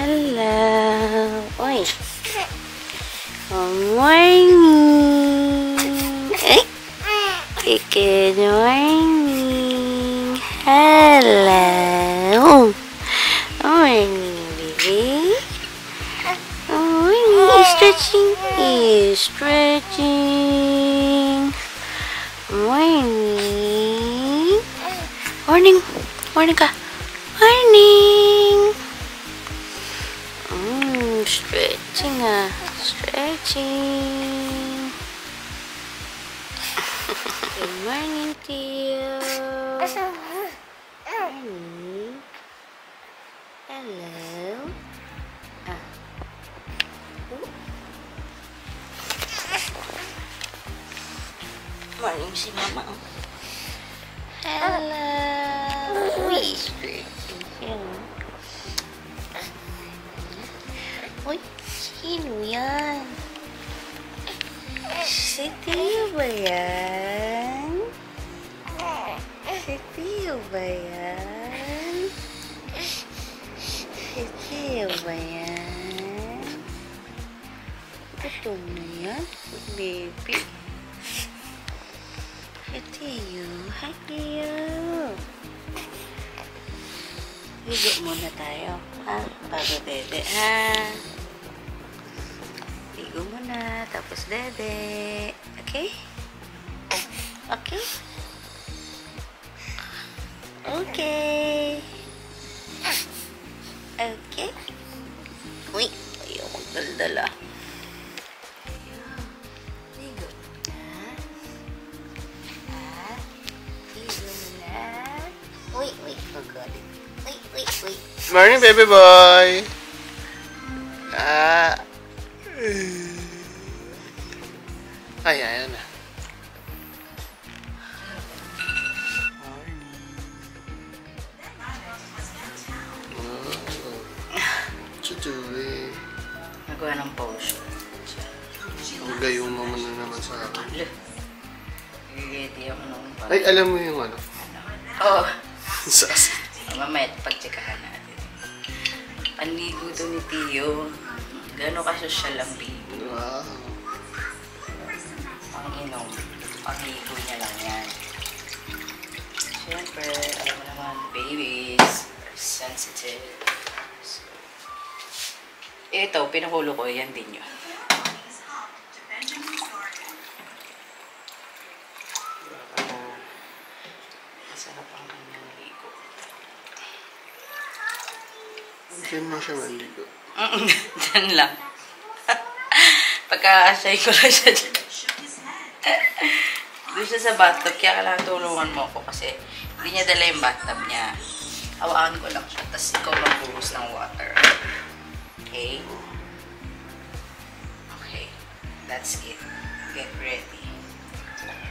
Hello. Oi. Good morning. Hey. Good morning. Hello. Good morning, baby. Good morning. Stretching. Stretching. Morning. Morning. Morning ka. Morning. Stretching stretching. Good morning, Tio. Morning. Hello. Morning si Mama. Hello. Uy, stretching siya. Uy, sino yan? Si Tio ba yan? Si Tio ba yan? Si Tio ba yan? Gutom na yan, baby. Si Tio. Hi, Tio. Ligo muna tayo, ha? Bago dede, ha? Ligo muna, tapos dede. Okay? Okay? Okay. Okay? Uy, ayaw magdaldala. Ligo na. Ligo na. Uy, magalit. Wait. Morning, baby boy. Ay, ayan na. Chuchuwi. Nagawa ng pause. Ang gayong naman na naman sa akin. Gigiti ako nung pa. Ay, alam mo yung ano? Oo. Sas. Mamaya, pagtsikahan natin. Panigo to ni Tio. Gano'n ka-social ang baby. Wow. Pang-inom. Pang-ligo niya lang yan. Siyempre, alam mo naman, babies are sensitive. So, ito, pinukulo ko, yan din yun. Masarap ang kanyang ligo. Diyan mo siya maligo. Diyan lang. Pagka-asay ko lang siya dyan. Doon siya sa bathtub, kaya kailangan tulungan mo ako kasi hindi niya dala yung bathtub niya. Hawaan ko lang siya, tapos ikaw magbuhos ng water. Okay? Okay. That's it. Get ready.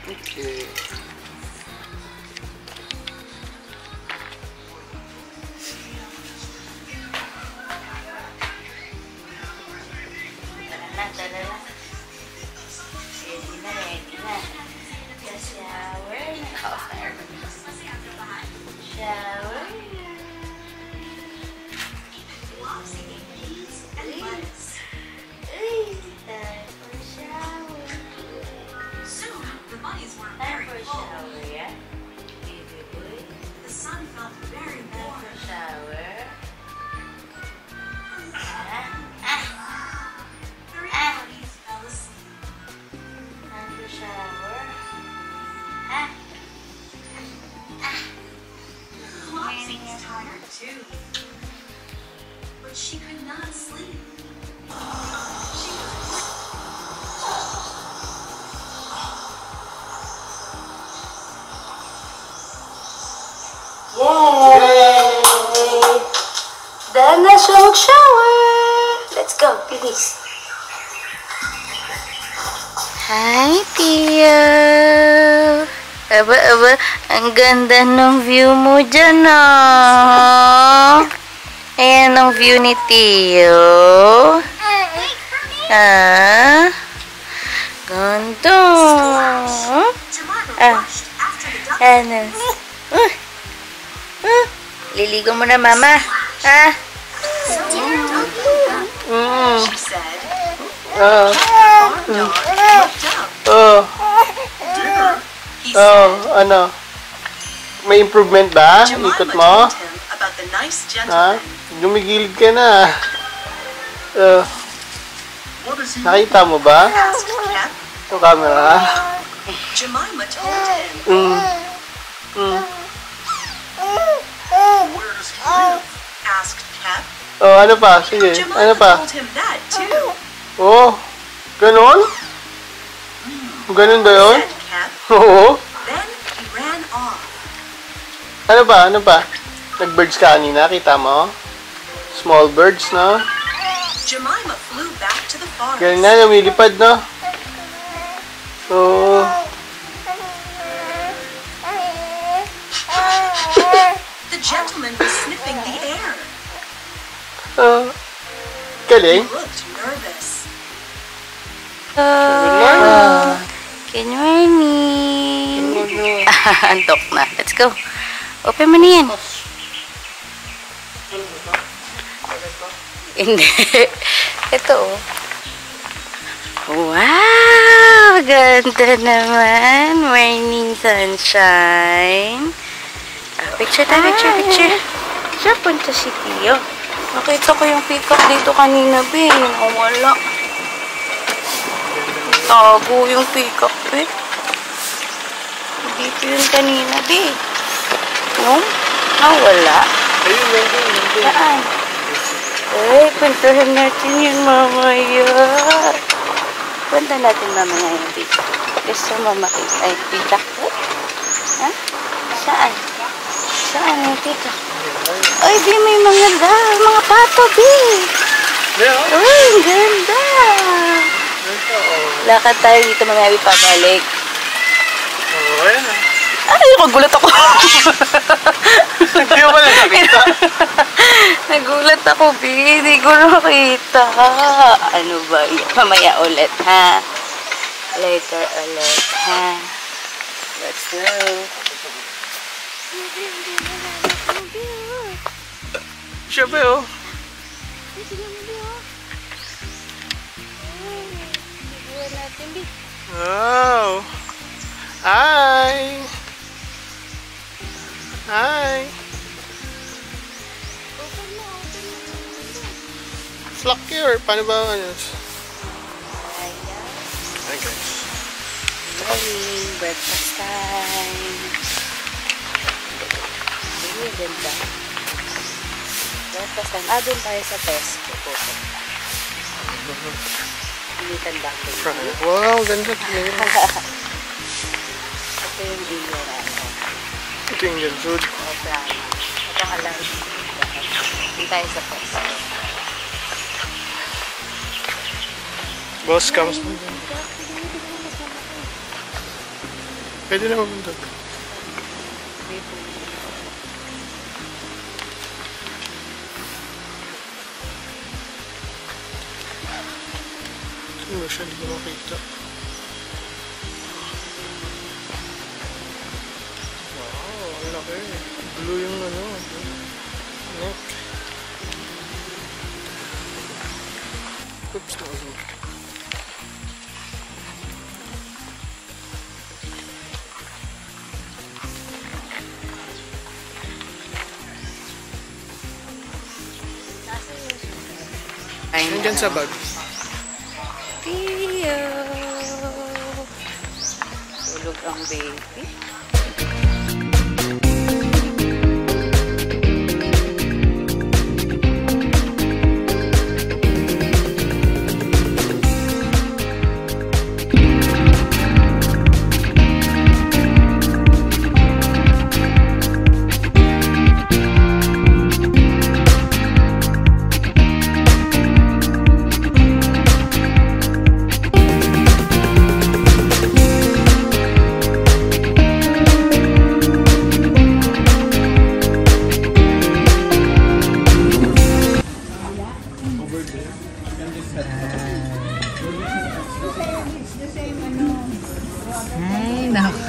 Okay. Ready na. Just shower na. Shower na. Time for shower. Time for shower, yeah? Baby boy. Time for shower. But she could not sleep. Yay! Dahil na siya mag-shower. Let's go, please. Hi, Tio. Aba, ang ganda ng view mo dyan, ah. Ayan ang view ni Tio. Ganda. Ano? Liligo mo na, Mama. Ha? Farm dog looked up. Oh. He Oh, said, ano? May improvement ba? Jemima Ikot mo? told him about the nice Ha? gentleman. Gumigilid ka na. Nakita mo ba? Asked Kep. Ito camera. Jemima told him. Asked Kep. Oh, ano pa? Sige, ano Jemima pa? told him that too. Oh, ganon? Ganon ba yun? Said Kep. Oo. Then he ran off. Ano pa? Ano pa? Nag-birds ka kanina, kita mo? Small birds, no? Jemima flew back to the forest. Galing na, lumilipad, no? Oo. The gentleman was sniffing the air. He Galing. looked nervous. Good morning. Antok na. Let's go. Open mo na yan. Hindi. Ito, oh. Wow! Ganda naman. Morning sunshine. Picture tayo, picture. Saan punta si Tio? Nakita ko yung peacock dito kanina, be. Wala. Tago yung peacock, be. Dito yun kanina, be. No? Wala. Ayun, ayun. Saan? Ay, puntahan natin yun mamaya. Punta natin mamaya yung peacock. Gusto mo makita yung peacock? Ha? Saan? Saan yung peacock? Ay, be, may mga pato, be. Yeah. Uy, ang ganda. Lakad tayo dito, mamaya pabalik. Oo, ayan na. Ay, magulat ako. Hindi mo pala nakita. Nagulat ako, B. Hindi ko nakita. Ano ba yun? Mamaya ulit, ha? Later ulit, ha? Let's go. Siya ba, oh? Wow. Hi. Hi. Flock here. Paano ba ano? Hi guys. Morning, breakfast time. Ay, ganda. Breakfast time. Doon tayo sa Tesco. Hindi tanda ko. Wow, ganda. Ito yung iyo na. Ito yung yan, food. Ito ang alam. Hindi tayo sa Tesco. Boss comes. Pwede na mapunta. Ano siya, hindi ko makita. Wow, ang laki. Blue yung ano. Neck. Oops, no. Nandyan sa bag. Tio! Tulog ang baby. Ay, naku.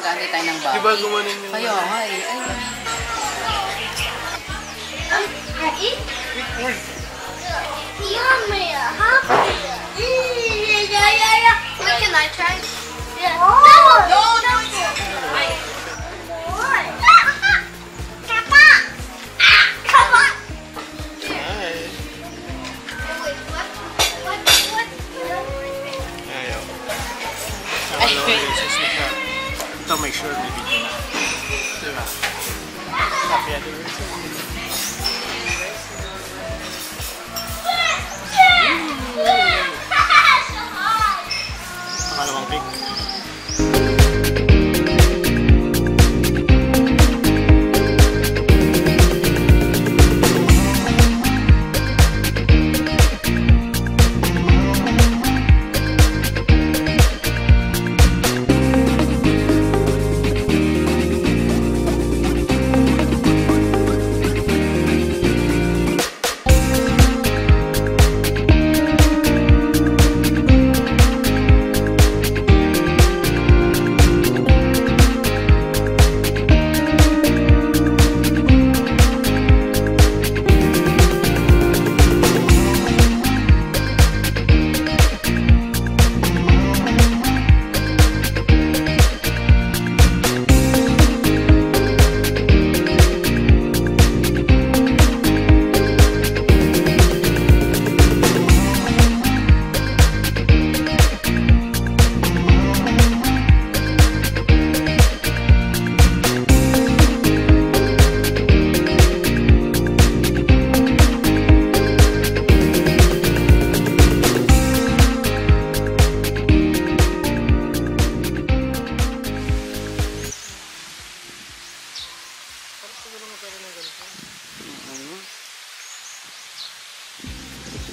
Mag-aantay tayo ng bahay. Di ba gumanon yung... Kaya nga eh. Yummy, yeah. What can I try? Yeah. No. Come on. Ay. Wait, what? Ayaw. Nakalawa yung sis na siya. Ito, make sure may video na. Diba? Happy anniversary. Pangalawang pick.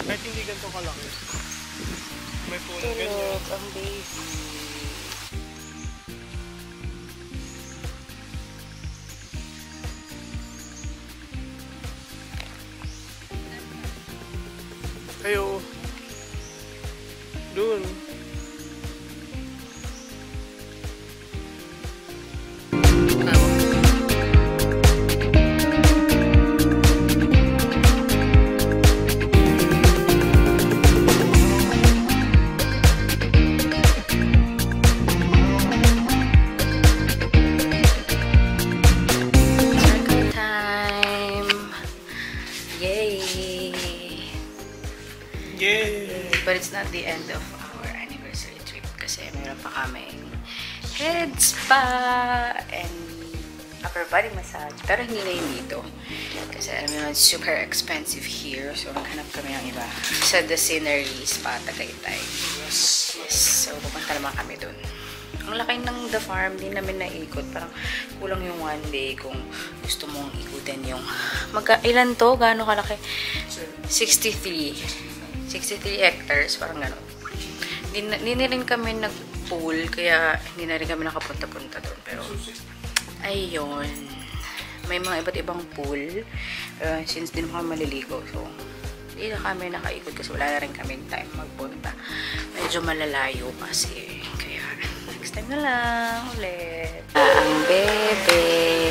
Kahit hindi ganito kalaki. May puno ganyan. Tulog ang baby. Ayo. Doon. Circle time. Yay! Yay! But it's not the end of our anniversary trip kasi meron pa kaming head spa and upper body massage. Pero hindi na yun dito. Kasi alam mo, it's super expensive here. So, naghanap kami ng iba. Sa The Scenery Spa, Tagaytay. Yes. So, pupunta naman kami dun. Ang laki ng The Farm, din namin naikot. Parang kulang yung one day kung gusto mong ikutin yung... Ilan to? Gaano kalaki? 63 hectares, parang gano'n. Hindi na rin kami nag-pool, kaya hindi na rin kami nakapunta-punta doon. Pero, ayun. May mga iba't ibang pool. Since din kami maliligo, so, hindi na kami nakaikot kasi wala na rin kami time magpunta. Medyo malalayo kasi. Kaya, next time na lang ulit. Ang bebe.